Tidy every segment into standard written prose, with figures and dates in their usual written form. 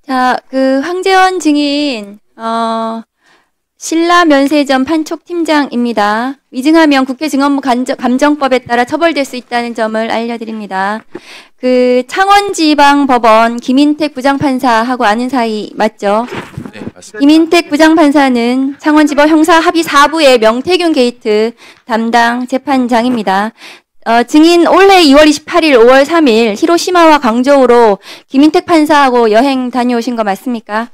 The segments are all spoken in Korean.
자, 황재원 증인, 신라면세점 판촉팀장입니다. 위증하면 국회 증언부 감정법에 따라 처벌될 수 있다는 점을 알려드립니다. 창원지방법원 김인택 부장판사하고 아는 사이 맞죠? 네, 맞습니다. 김인택 부장판사는 창원지법 형사 합의 4부의 명태균 게이트 담당 재판장입니다. 증인 올해 2월 28일, 5월 3일 히로시마와 광저우로 김인택 판사하고 여행 다녀오신 거 맞습니까?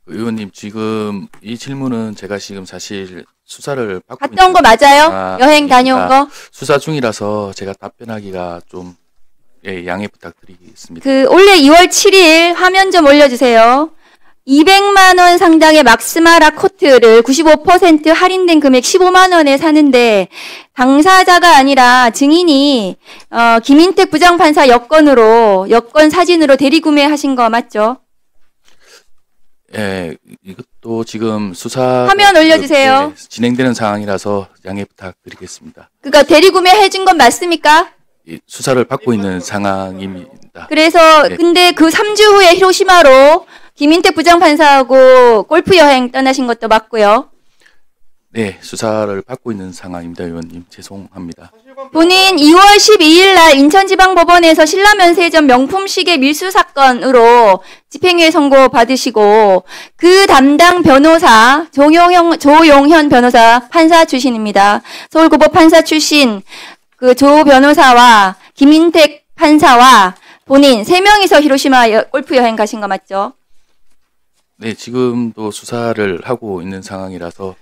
의원님, 지금 이 질문은 제가 지금 사실 수사를 받고 갔던 거 맞아요? 여행 다녀온 거? 수사 중이라서 제가 답변하기가 좀 양해 부탁드리겠습니다. 올해 2월 7일 화면 좀 올려주세요. 200만 원 상당의 막스마라 코트를 95% 할인된 금액 15만 원에 사는데 당사자가 아니라 증인이 김인택 부장판사 여권 사진으로 대리구매하신 거 맞죠? 예, 이것도 지금 수사 화면 올려주세요. 진행되는 상황이라서 양해 부탁드리겠습니다. 그러니까 대리구매 해준 건 맞습니까? 수사를 받고 있는 상황입니다. 그래서 네. 근데 3주 후에 히로시마로 김인택 부장판사하고 골프 여행 떠나신 것도 맞고요. 네, 수사를 받고 있는 상황입니다, 의원님. 죄송합니다. 본인 2월 12일 날 인천지방법원에서 신라면세점 명품 시계 밀수 사건으로 집행유예 선고 받으시고 그 담당 변호사 조용현 변호사 판사 출신입니다. 서울고법 판사 출신 조 변호사와 김인택 판사와 본인 3명이서 히로시마 골프 여행 가신 거 맞죠? 네, 지금도 수사를 하고 있는 상황이라서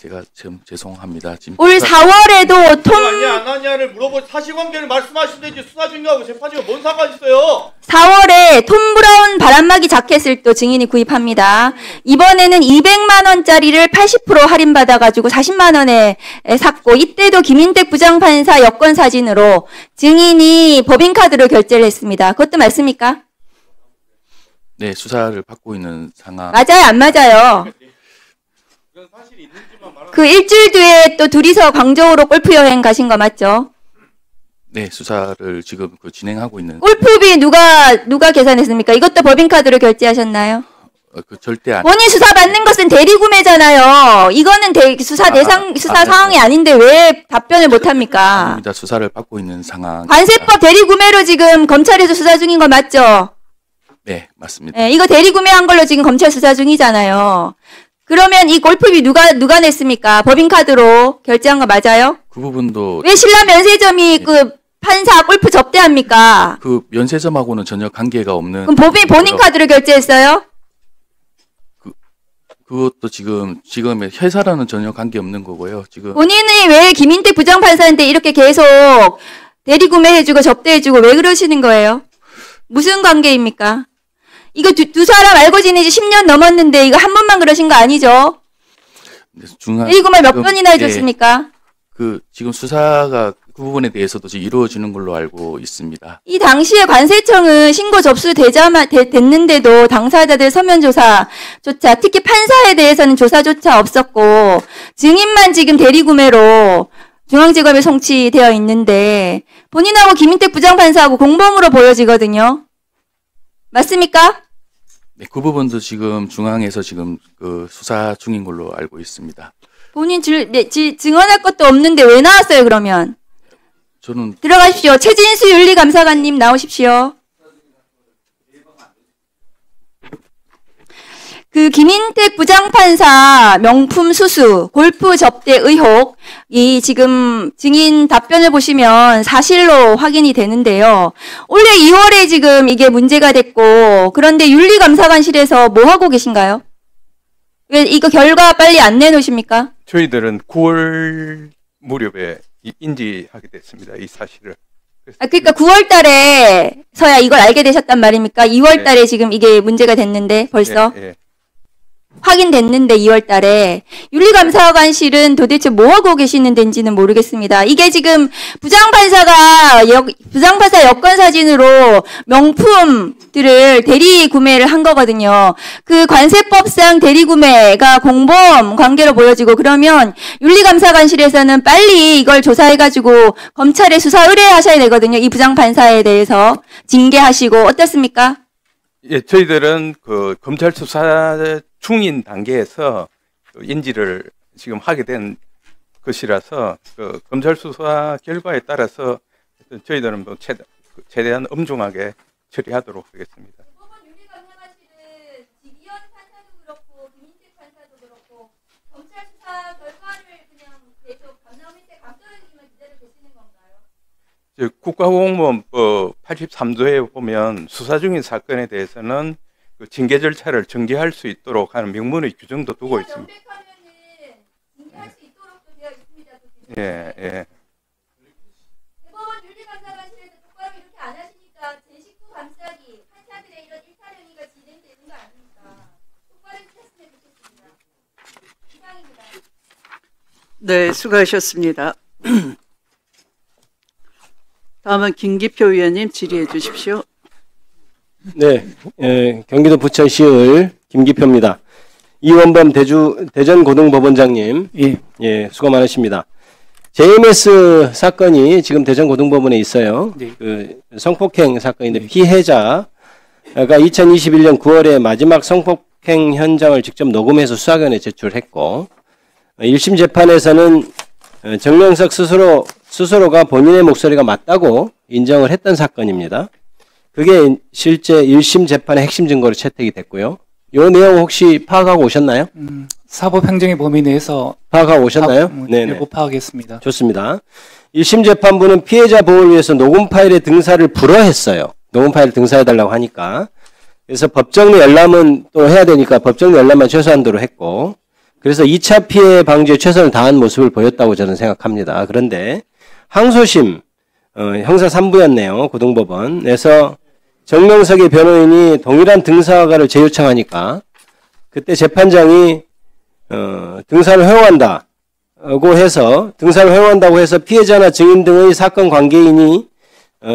제가 좀 죄송합니다. 지금 올 4월에도 아니냐 안 하냐를 물어볼 사실관계를 말씀하시면 되지 수사 중요하고 재판 중에 뭔 상관 있어요? 4월에 톰 브라운 바람막이 자켓을 또 증인이 구입합니다. 이번에는 200만 원짜리를 80% 할인받아가지고 40만 원에 샀고 이때도 김인택 부장판사 여권 사진으로 증인이 법인카드로 결제를 했습니다. 그것도 맞습니까? 네, 수사를 받고 있는 상황. 맞아요, 안 맞아요? 일주일 뒤에 또 둘이서 광저우로 골프 여행 가신 거 맞죠? 네, 수사를 지금 진행하고 있는. 골프비 누가 계산했습니까? 이것도 법인카드로 결제하셨나요? 절대 안. 본인 수사 받는 것은 대리구매잖아요. 이거는 수사 상황이 아닌데 왜 답변을 못 합니까? 아닙니다. 수사를 받고 있는 상황. 관세법 대리구매로 지금 검찰에서 수사 중인 거 맞죠? 네, 맞습니다. 네, 이거 대리구매한 걸로 지금 검찰 수사 중이잖아요. 그러면 이 골프비 누가 냈습니까? 법인카드로 결제한 거 맞아요? 그 부분도. 왜 신라면세점이 판사 골프 접대합니까? 면세점하고는 전혀 관계가 없는. 그럼 본인 카드로 결제했어요? 그것도 지금 회사랑은 전혀 관계 없는 거고요. 지금 본인이 왜 김인택 부장판사한테 이렇게 계속 대리구매해주고 접대해주고 왜 그러시는 거예요? 무슨 관계입니까? 이거 두 사람 알고 지내지 10년 넘었는데 이거 한 번만 그러신 거 아니죠? 대리구매 몇 번이나 해줬습니까? 지금 수사가 그 부분에 대해서도 지금 이루어지는 걸로 알고 있습니다. 이 당시에 관세청은 신고 됐는데도 당사자들 서면 조사조차 특히 판사에 대해서는 조사조차 없었고 증인만 지금 대리구매로 중앙지검에 송치되어 있는데 본인하고 김인택 부장판사하고 공범으로 보여지거든요. 맞습니까? 네, 그 부분도 지금 중앙에서 지금 수사 중인 걸로 알고 있습니다. 본인 증언할 것도 없는데 왜 나왔어요, 그러면? 저는 들어가십시오. 최진수 윤리감사관님 나오십시오. 김인택 부장판사 명품 수수, 골프 접대 의혹이 지금 증인 답변을 보시면 사실로 확인이 되는데요. 올해 2월에 지금 이게 문제가 됐고, 그런데 윤리감사관실에서 뭐 하고 계신가요? 왜 이거 결과 빨리 안 내놓으십니까? 저희들은 9월 무렵에 인지하게 됐습니다. 이 사실을. 그러니까 9월 달에서야 이걸 알게 되셨단 말입니까? 2월 달에 지금 이게 문제가 됐는데 벌써? 예. 확인됐는데 2월 달에 윤리감사관실은 도대체 뭐 하고 계시는 데인지는 모르겠습니다. 이게 지금 부장판사 여권 사진으로 명품들을 대리 구매를 한 거거든요. 관세법상 대리 구매가 공범 관계로 보여지고 그러면 윤리감사관실에서는 빨리 이걸 조사해가지고 검찰에 수사 의뢰하셔야 되거든요. 이 부장판사에 대해서 징계하시고 어떻습니까? 예, 저희들은 그 검찰 수사 중인 단계에서 그 인지를 지금 하게 된 것이라서 그 검찰 수사 결과에 따라서 저희들은 뭐 최대한 엄중하게 처리하도록 하겠습니다. 법원 윤리감사관실은 지기현 판사도 그렇고 김인택 판사도 그렇고 검찰 수사 결과를 그냥 계속 감나무 밑에 감떨어지기만 기다려 계시는 건가요? 국가공무원법 83조에 보면 수사 중인 사건에 대해서는 그 징계 절차를 정지할 수 있도록 하는 명문의 규정도 두고 있습니다. 명백하면은 징계할 수 있도록도 되어 있습니다. 예, 예. 대법원 윤리감사관실에서 똑바로 이렇게 안 하시니까 제19 감싸기 판사들의 이런 일탈행위가 진행되는 거 아닙니까? 똑바로 했으면 좋겠습니다. 이상입니다. 네, 수고하셨습니다. 다음은 김기표 의원님 질의해 주십시오. 네, 경기도 부천시의 김기표입니다. 이원범 대전고등법원장님, 예, 수고 많으십니다. JMS 사건이 지금 대전고등법원에 있어요. 네. 그 성폭행 사건인데 피해자가 2021년 9월에 마지막 성폭행 현장을 직접 녹음해서 수사관에 제출했고, 1심 재판에서는 정명석 스스로가 본인의 목소리가 맞다고 인정을 했던 사건입니다. 그게 실제 1심 재판의 핵심 증거로 채택이 됐고요. 이 내용 혹시 파악하고 오셨나요? 사법행정의 범위 내에서 파악하고 오셨나요? 네네. 일부 파악했습니다. 좋습니다. 1심 재판부는 피해자 보호를 위해서 녹음 파일의 등사를 불허했어요. 녹음 파일 등사해달라고 하니까. 그래서 법정 열람은 또 해야 되니까 법정 열람만 최소한도로 했고, 그래서 2차 피해 방지에 최선을 다한 모습을 보였다고 저는 생각합니다. 그런데 항소심 형사 3부였네요. 고등법원에서 정명석의 변호인이 동일한 등사과를 재요청하니까 그때 재판장이 등사를 허용한다고 해서 피해자나 증인 등의 사건 관계인이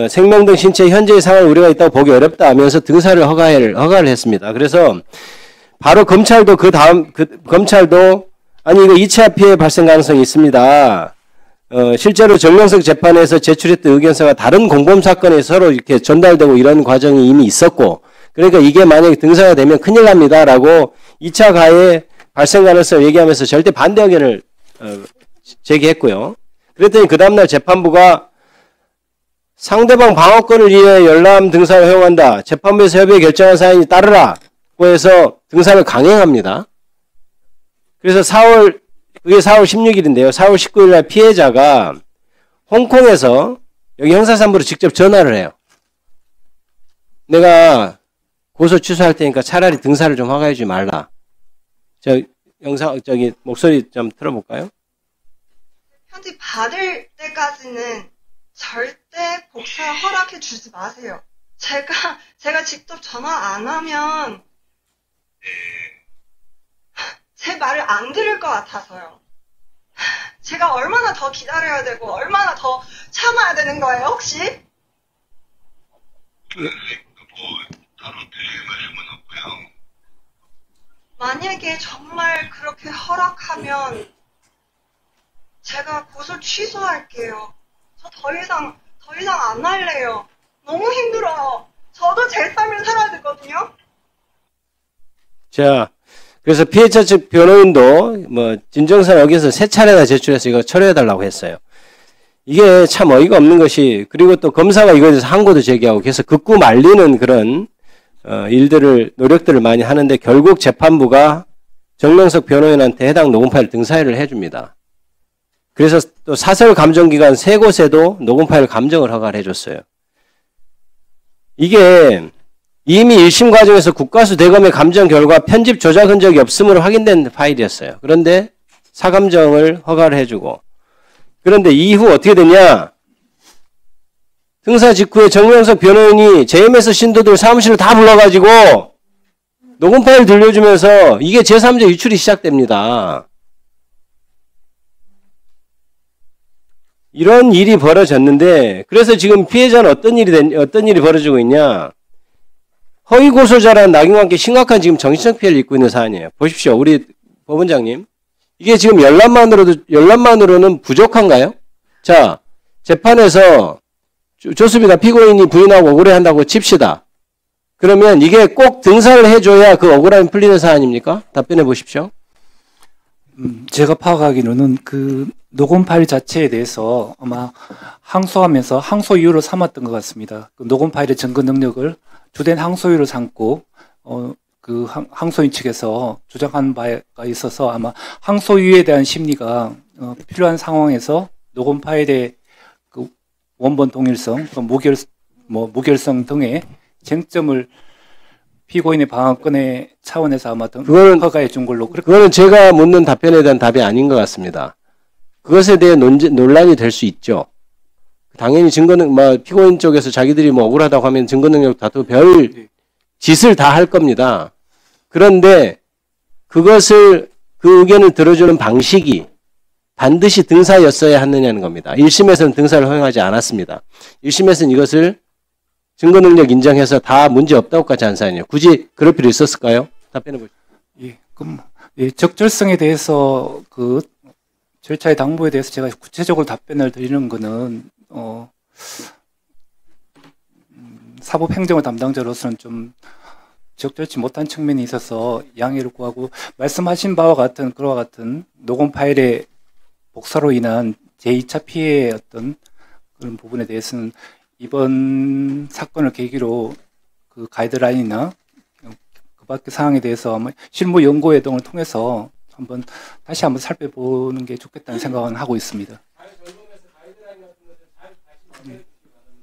생명 등 신체 현재의 상황 우려가 있다고 보기 어렵다 하면서 등사를 허가를 했습니다. 그래서 바로 검찰도 검찰도 아니 이거 2차 피해 발생 가능성이 있습니다. 실제로 정명석 재판에서 제출했던 의견서가 다른 공범 사건에 서로 이렇게 전달되고 이런 과정이 이미 있었고, 그러니까 이게 만약에 등사가 되면 큰일 납니다라고 2차 가해 발생 가능성을 얘기하면서 절대 반대 의견을 제기했고요. 그랬더니 그 다음날 재판부가 상대방 방어권을 위해 열람 등사를 허용한다. 재판부에서 협의에 결정한 사안이 따르라고 해서 등사를 강행합니다. 그래서 그게 4월 16일인데요. 4월 19일 날 피해자가 홍콩에서 여기 형사산부로 직접 전화를 해요. 내가 고소 취소할 테니까 차라리 등사를 좀 허가해 주지 말라. 목소리 좀 틀어볼까요? 편지 받을 때까지는 절대 복사 허락해 주지 마세요. 제가 직접 전화 안 하면 제 말을 안 들을 것 같아서요. 제가 얼마나 더 기다려야 되고 얼마나 더 참아야 되는 거예요, 혹시? 만약에 정말 그렇게 허락하면 제가 고소 취소할게요. 저 더 이상 안 할래요. 너무 힘들어요. 저도 제 삶을 살아야 되거든요. 자, 그래서 피해자 측 변호인도 진정선 어겨서 3차례나 제출해서 이거 철회해달라고 했어요. 이게 참 어이가 없는 것이, 그리고 또 검사가 이거에 대해서 항고도 제기하고 그래서 극구 말리는 그런 노력들을 많이 하는데 결국 재판부가 정명석 변호인한테 해당 녹음 파일 등사를 해줍니다. 그래서 또 사설 감정기관 3곳에도 녹음 파일 감정을 허가를 해줬어요. 이게 이미 1심 과정에서 국가수 대검의 감정 결과 편집 조작 흔적이 없음으로 확인된 파일이었어요. 그런데 사감정을 허가를 해주고, 그런데 이후 어떻게 됐냐? 등사 직후에 정명석 변호인이 JMS 신도들 사무실을 다 불러가지고 녹음 파일 들려주면서 이게 제3자 유출이 시작됩니다. 이런 일이 벌어졌는데, 그래서 지금 피해자는 어떤 일이 벌어지고 있냐? 허위 고소자라는 낙인과 함께 심각한 지금 정신적 피해를 입고 있는 사안이에요. 보십시오. 우리 법원장님. 이게 지금 열람만으로는 부족한가요? 자, 재판에서 좋습니다. 피고인이 부인하고 억울해한다고 칩시다. 그러면 이게 꼭 등사를 해줘야 그 억울함이 풀리는 사안입니까? 답변해 보십시오. 제가 파악하기로는 그 녹음 파일 자체에 대해서 아마 항소하면서 항소 이유로 삼았던 것 같습니다. 그 녹음 파일의 증거 능력을 주된 항소 이유로 삼고 그 항소인 측에서 주장한 바가 있어서 아마 항소 이유에 대한 심리가 필요한 상황에서 녹음 파일의 그 원본 동일성, 무결성 등의 쟁점을 피고인의 방어권의 차원에서 아마 허가해 준 걸로. 그거는 제가 묻는 답변에 대한 답이 아닌 것 같습니다. 그것에 대해 논란이 될 수 있죠. 당연히 피고인 쪽에서 자기들이 억울하다고 하면 증거능력 다투고 별 짓을 다 할 겁니다. 그런데 그 의견을 들어주는 방식이 반드시 등사였어야 하느냐는 겁니다. 1심에서는 등사를 허용하지 않았습니다. 1심에서는 이것을 증거능력 인정해서 다 문제 없다고까지 한 사안이에요. 굳이 그럴 필요 있었을까요? 답변해 보시죠. 예, 그럼 적절성에 대해서 그 절차의 당부에 대해서 제가 구체적으로 답변을 드리는 거는 사법행정의 담당자로서는 좀 적절치 못한 측면이 있어서 양해를 구하고 말씀하신 바와 같은 그와 같은 녹음 파일의 복사로 인한 제2차 피해의 어떤 그런 부분에 대해서는 이번 사건을 계기로 그 가이드라인이나 그 밖의 사항에 대해서 실무 연구회 등을 통해서 다시 한번 살펴보는 게 좋겠다는 생각은 하고 있습니다.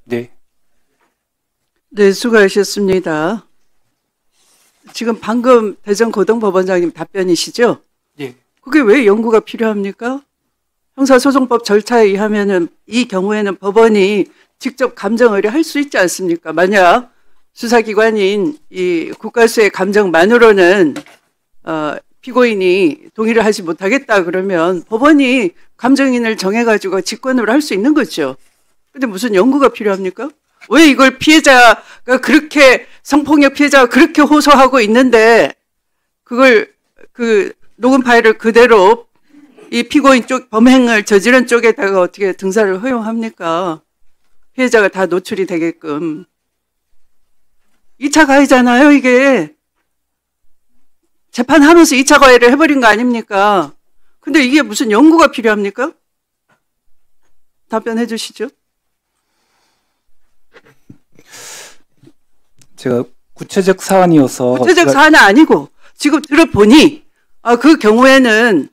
네. 네, 수고하셨습니다. 지금 방금 대전고등법원장님 답변이시죠? 예. 그게 왜 연구가 필요합니까? 형사소송법 절차에 의하면은 이 경우에는 법원이 직접 감정 의뢰할 수 있지 않습니까? 만약 수사기관인 이 국가수의 감정만으로는 피고인이 동의를 하지 못하겠다 그러면 법원이 감정인을 정해가지고 직권으로 할 수 있는 거죠. 근데 무슨 연구가 필요합니까? 왜 이걸 성폭력 피해자가 그렇게 호소하고 있는데 그걸 그 녹음 파일을 그대로 이 피고인 쪽 범행을 저지른 쪽에다가 어떻게 등사를 허용합니까? 피해자가 다 노출이 되게끔. 2차 가해잖아요, 이게. 재판하면서 2차 가해를 해버린 거 아닙니까? 근데 이게 무슨 연구가 필요합니까? 답변해 주시죠. 제가 구체적 사안이어서. 구체적 사안은 아니고, 지금 들어보니, 그 경우에는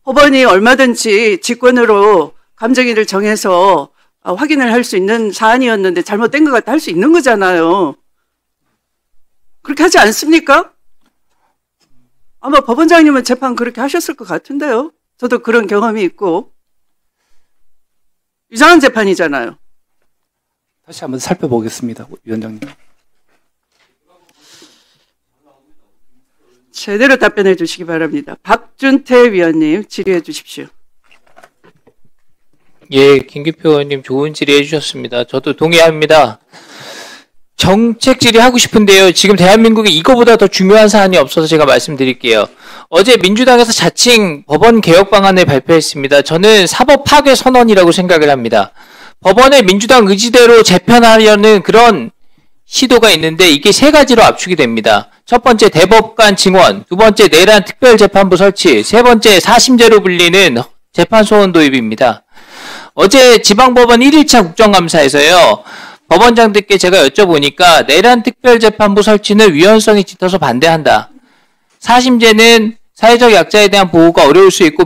법원이 얼마든지 직권으로 감정인을 정해서 확인을 할 수 있는 사안이었는데 잘못된 것 같다 할 수 있는 거잖아요. 그렇게 하지 않습니까? 아마 법원장님은 재판 그렇게 하셨을 것 같은데요. 저도 그런 경험이 있고. 이상한 재판이잖아요. 다시 한번 살펴보겠습니다, 위원장님. 제대로 답변해 주시기 바랍니다. 박준태 위원님 질의해 주십시오. 예, 김기표 의원님 좋은 질의해 주셨습니다. 저도 동의합니다. 정책 질의하고 싶은데요. 지금 대한민국에 이거보다 더 중요한 사안이 없어서 제가 말씀드릴게요. 어제 민주당에서 자칭 법원 개혁 방안을 발표했습니다. 저는 사법 파괴 선언이라고 생각을 합니다. 법원의 민주당 의지대로 재편하려는 그런 시도가 있는데 이게 세 가지로 압축이 됩니다. 첫 번째 대법관 증원, 두 번째 내란 특별재판부 설치, 세 번째 사심제로 불리는 재판소원 도입입니다. 어제 지방법원 1일차 국정감사에서요. 법원장들께 제가 여쭤보니까 내란 특별재판부 설치는 위헌성이 짙어서 반대한다. 사심제는 사회적 약자에 대한 보호가 어려울 수 있고